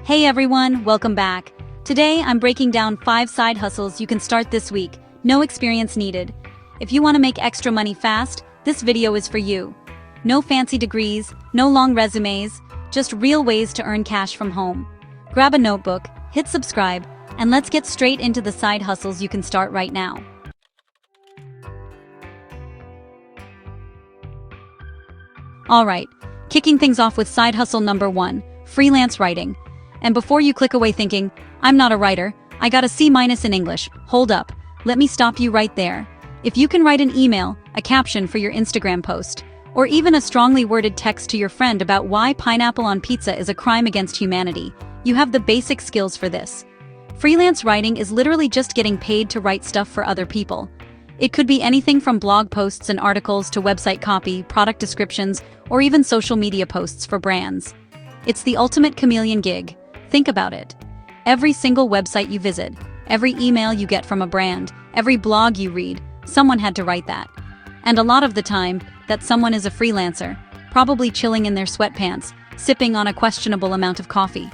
Hey everyone, welcome back. Today I'm breaking down 5 side hustles you can start this week, no experience needed. If you want to make extra money fast, this video is for you. No fancy degrees, no long resumes, just real ways to earn cash from home. Grab a notebook, hit subscribe, and let's get straight into the side hustles you can start right now. Alright, kicking things off with side hustle number 1, freelance writing. And before you click away thinking, I'm not a writer, I got a C- in English, hold up, let me stop you right there. If you can write an email, a caption for your Instagram post, or even a strongly worded text to your friend about why pineapple on pizza is a crime against humanity, you have the basic skills for this. Freelance writing is literally just getting paid to write stuff for other people. It could be anything from blog posts and articles to website copy, product descriptions, or even social media posts for brands. It's the ultimate chameleon gig. Think about it. Every single website you visit, every email you get from a brand, every blog you read, someone had to write that. And a lot of the time, that someone is a freelancer, probably chilling in their sweatpants, sipping on a questionable amount of coffee.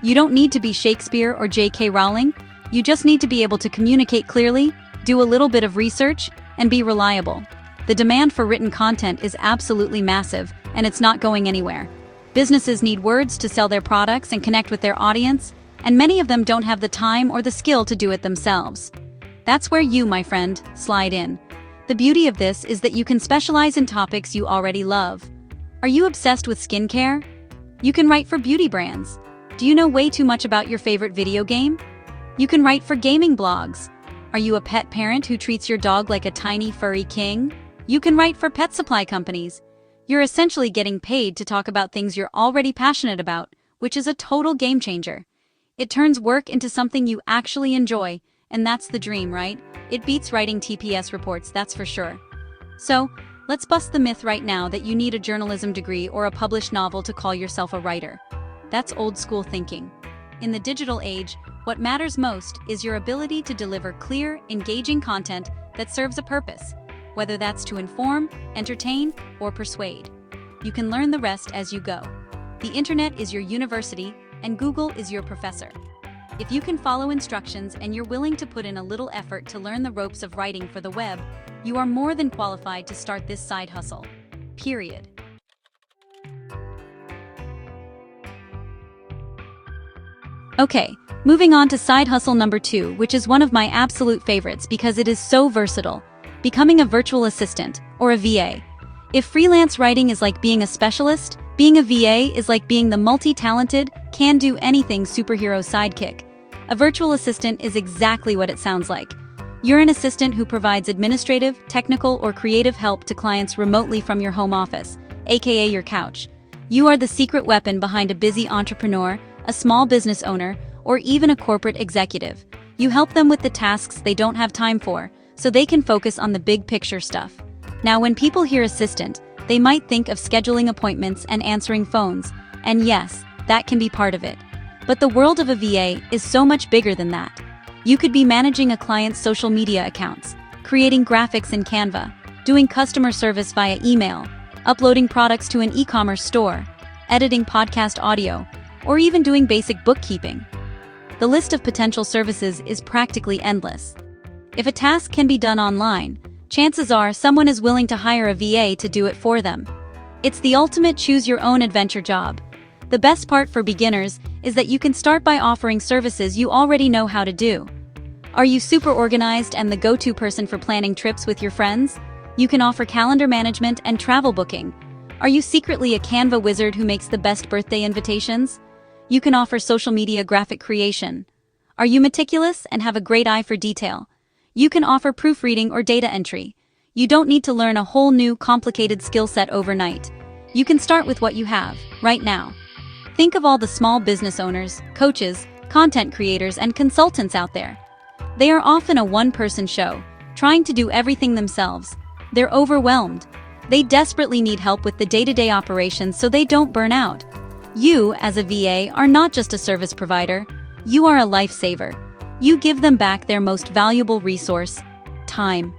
You don't need to be Shakespeare or J.K. Rowling, you just need to be able to communicate clearly, do a little bit of research, and be reliable. The demand for written content is absolutely massive, and it's not going anywhere. Businesses need words to sell their products and connect with their audience, and many of them don't have the time or the skill to do it themselves. That's where you, my friend, slide in. The beauty of this is that you can specialize in topics you already love. Are you obsessed with skincare? You can write for beauty brands. Do you know way too much about your favorite video game? You can write for gaming blogs. Are you a pet parent who treats your dog like a tiny furry king? You can write for pet supply companies. You're essentially getting paid to talk about things you're already passionate about, which is a total game changer. It turns work into something you actually enjoy, and that's the dream, right? It beats writing TPS reports, that's for sure. So, let's bust the myth right now that you need a journalism degree or a published novel to call yourself a writer. That's old school thinking. In the digital age, what matters most is your ability to deliver clear, engaging content that serves a purpose, whether that's to inform, entertain, or persuade. You can learn the rest as you go. The internet is your university, and Google is your professor. If you can follow instructions and you're willing to put in a little effort to learn the ropes of writing for the web, you are more than qualified to start this side hustle. Period. Okay, moving on to side hustle number 2, which is one of my absolute favorites because it is so versatile. Becoming a virtual assistant, or a VA. If freelance writing is like being a specialist, being a VA is like being the multi-talented, can-do-anything superhero sidekick. A virtual assistant is exactly what it sounds like. You're an assistant who provides administrative, technical, or creative help to clients remotely from your home office, aka your couch. You are the secret weapon behind a busy entrepreneur, a small business owner, or even a corporate executive. You help them with the tasks they don't have time for, so they can focus on the big picture stuff. Now, when people hear assistant, they might think of scheduling appointments and answering phones, and yes, that can be part of it. But the world of a VA is so much bigger than that. You could be managing a client's social media accounts, creating graphics in Canva, doing customer service via email, uploading products to an e-commerce store, editing podcast audio, or even doing basic bookkeeping. The list of potential services is practically endless. If a task can be done online, chances are someone is willing to hire a VA to do it for them. It's the ultimate choose-your-own-adventure job. The best part for beginners is that you can start by offering services you already know how to do. Are you super organized and the go-to person for planning trips with your friends? You can offer calendar management and travel booking. Are you secretly a Canva wizard who makes the best birthday invitations? You can offer social media graphic creation. Are you meticulous and have a great eye for detail? You can offer proofreading or data entry. You don't need to learn a whole new, complicated skill set overnight. You can start with what you have, right now. Think of all the small business owners, coaches, content creators, and consultants out there. They are often a one-person show, trying to do everything themselves. They're overwhelmed. They desperately need help with the day-to-day operations so they don't burn out. You, as a VA, are not just a service provider. You are a lifesaver. You give them back their most valuable resource, time.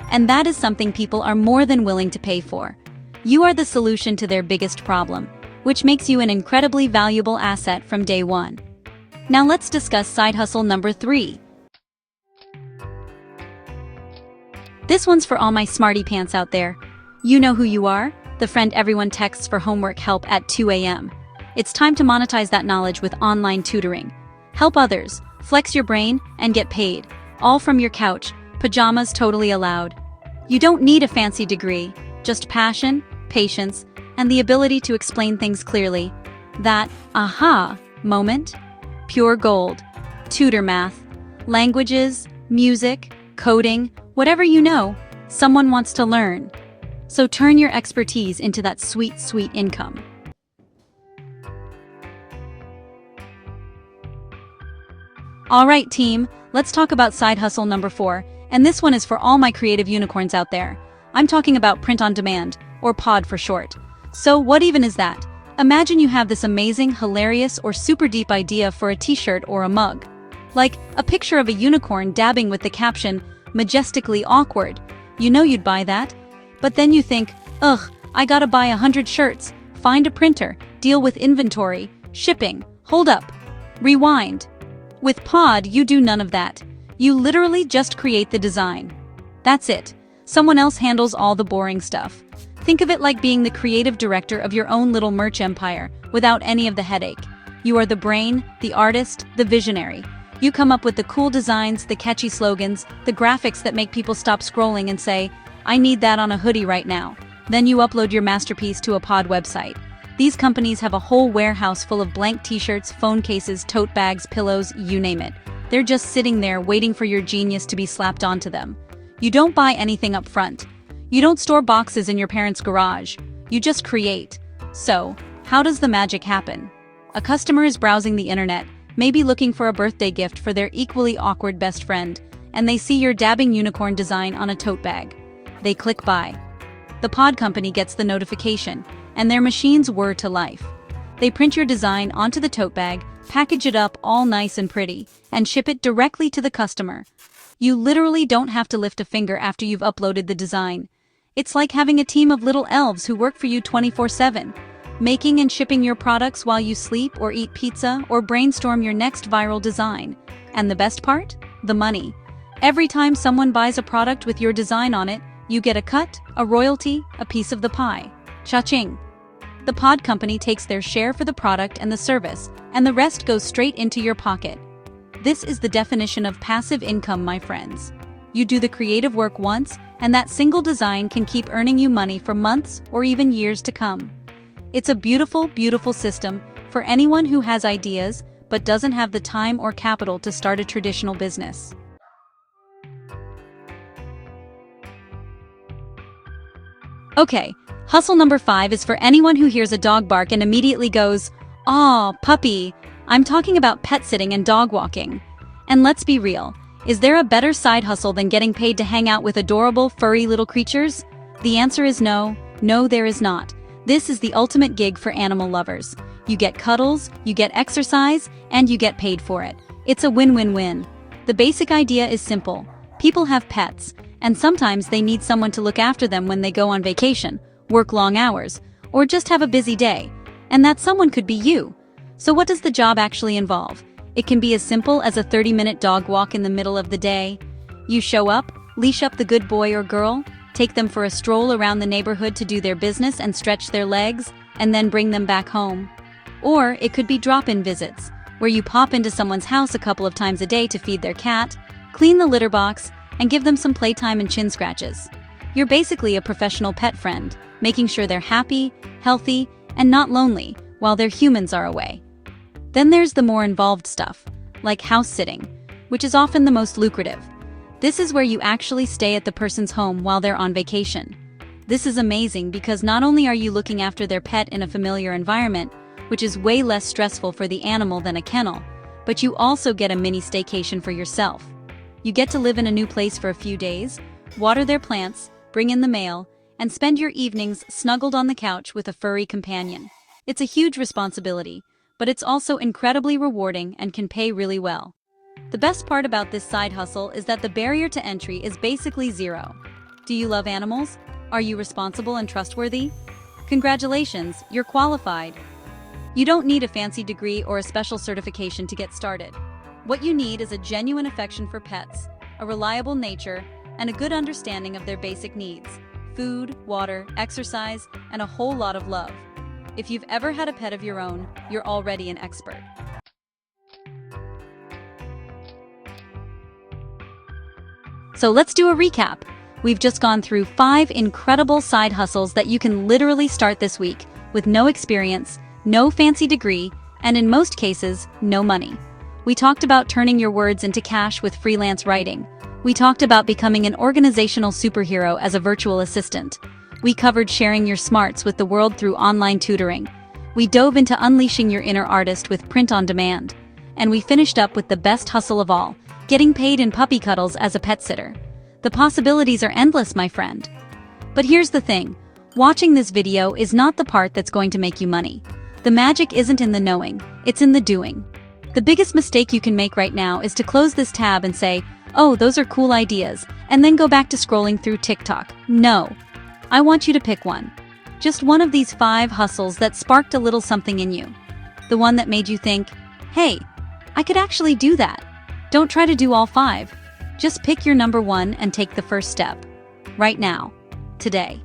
And that is something people are more than willing to pay for. You are the solution to their biggest problem, which makes you an incredibly valuable asset from day one. Now let's discuss side hustle number 3. This one's for all my smarty pants out there. You know who you are, the friend everyone texts for homework help at 2 a.m. It's time to monetize that knowledge with online tutoring. Help others, flex your brain, and get paid. All from your couch, pajamas totally allowed. You don't need a fancy degree, just passion, patience, and the ability to explain things clearly. That aha moment? Pure gold. Tutor math, languages, music, coding, whatever you know, someone wants to learn. So turn your expertise into that sweet, sweet income. Alright team, let's talk about side hustle number 4, and this one is for all my creative unicorns out there. I'm talking about print on demand, or pod for short. So what even is that? Imagine you have this amazing, hilarious, or super deep idea for a t-shirt or a mug. Like a picture of a unicorn dabbing with the caption, majestically awkward. You know you'd buy that. But then you think, ugh, I gotta buy 100 shirts, find a printer, deal with inventory, shipping, hold up, rewind. With Pod, you do none of that. You literally just create the design. That's it. Someone else handles all the boring stuff. Think of it like being the creative director of your own little merch empire, without any of the headache. You are the brain, the artist, the visionary. You come up with the cool designs, the catchy slogans, the graphics that make people stop scrolling and say, I need that on a hoodie right now. Then you upload your masterpiece to a Pod website. These companies have a whole warehouse full of blank t-shirts, phone cases, tote bags, pillows, you name it. They're just sitting there waiting for your genius to be slapped onto them. You don't buy anything up front. You don't store boxes in your parents' garage. You just create. So, how does the magic happen? A customer is browsing the internet, maybe looking for a birthday gift for their equally awkward best friend, and they see your dabbing unicorn design on a tote bag. They click buy. The pod company gets the notification, and their machines whir to life. They print your design onto the tote bag, package it up all nice and pretty, and ship it directly to the customer. You literally don't have to lift a finger after you've uploaded the design. It's like having a team of little elves who work for you 24/7, making and shipping your products while you sleep or eat pizza or brainstorm your next viral design. And the best part? The money. Every time someone buys a product with your design on it, you get a cut, a royalty, a piece of the pie. Cha-ching. The pod company takes their share for the product and the service, and the rest goes straight into your pocket. This is the definition of passive income, my friends. You do the creative work once, and that single design can keep earning you money for months or even years to come. It's a beautiful, beautiful system for anyone who has ideas but doesn't have the time or capital to start a traditional business. Okay, hustle number 5 is for anyone who hears a dog bark and immediately goes, "Aw, puppy." I'm talking about pet sitting and dog walking. And let's be real, is there a better side hustle than getting paid to hang out with adorable, furry little creatures? The answer is no, there is not. This is the ultimate gig for animal lovers. You get cuddles, you get exercise, and you get paid for it. It's a win-win-win. The basic idea is simple. People have pets, and sometimes they need someone to look after them when they go on vacation, work long hours, or just have a busy day. And that someone could be you. So what does the job actually involve? It can be as simple as a 30-minute dog walk in the middle of the day. You show up, leash up the good boy or girl, take them for a stroll around the neighborhood to do their business and stretch their legs, and then bring them back home. Or it could be drop-in visits, where you pop into someone's house a couple of times a day to feed their cat, clean the litter box, and give them some playtime and chin scratches. You're basically a professional pet friend, making sure they're happy, healthy, and not lonely while their humans are away. Then there's the more involved stuff, like house sitting, which is often the most lucrative. This is where you actually stay at the person's home while they're on vacation. This is amazing because not only are you looking after their pet in a familiar environment, which is way less stressful for the animal than a kennel, but you also get a mini staycation for yourself. You get to live in a new place for a few days, water their plants, bring in the mail, and spend your evenings snuggled on the couch with a furry companion. It's a huge responsibility, but it's also incredibly rewarding and can pay really well. The best part about this side hustle is that the barrier to entry is basically zero. Do you love animals? Are you responsible and trustworthy? Congratulations, you're qualified. You don't need a fancy degree or a special certification to get started. What you need is a genuine affection for pets, a reliable nature, and a good understanding of their basic needs: food, water, exercise, and a whole lot of love. If you've ever had a pet of your own, you're already an expert. So let's do a recap. We've just gone through 5 incredible side hustles that you can literally start this week with no experience, no fancy degree, and in most cases, no money. We talked about turning your words into cash with freelance writing. We talked about becoming an organizational superhero as a virtual assistant. We covered sharing your smarts with the world through online tutoring. We dove into unleashing your inner artist with print on demand. And we finished up with the best hustle of all, getting paid in puppy cuddles as a pet sitter. The possibilities are endless, my friend. But here's the thing. Watching this video is not the part that's going to make you money. The magic isn't in the knowing, it's in the doing. The biggest mistake you can make right now is to close this tab and say, "Oh, those are cool ideas," and then go back to scrolling through TikTok. No. I want you to pick one. Just one of these 5 hustles that sparked a little something in you. The one that made you think, "Hey, I could actually do that." Don't try to do all 5. Just pick your number 1 and take the first step. Right now. Today.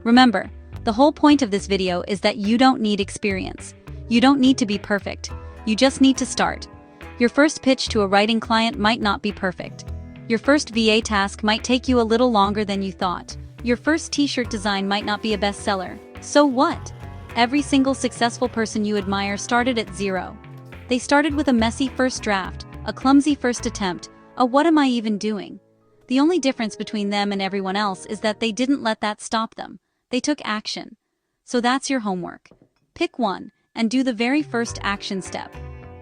Remember, the whole point of this video is that you don't need experience. You don't need to be perfect. You just need to start. Your first pitch to a writing client might not be perfect. Your first VA task might take you a little longer than you thought. Your first t-shirt design might not be a bestseller. So what? Every single successful person you admire started at 0. They started with a messy first draft, a clumsy first attempt, a "what am I even doing?" The only difference between them and everyone else is that they didn't let that stop them. They took action. So that's your homework. Pick one and do the very first action step.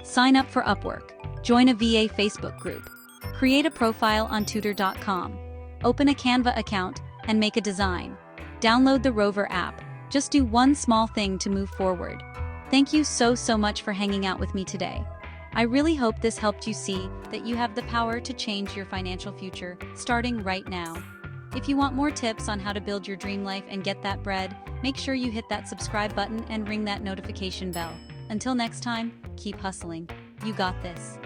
Sign up for Upwork. Join a VA Facebook group. Create a profile on tutor.com. Open a Canva account and make a design. Download the Rover app. Just do one small thing to move forward. Thank you so much for hanging out with me today. I really hope this helped you see that you have the power to change your financial future, starting right now. If you want more tips on how to build your dream life and get that bread, make sure you hit that subscribe button and ring that notification bell. Until next time, keep hustling. You got this.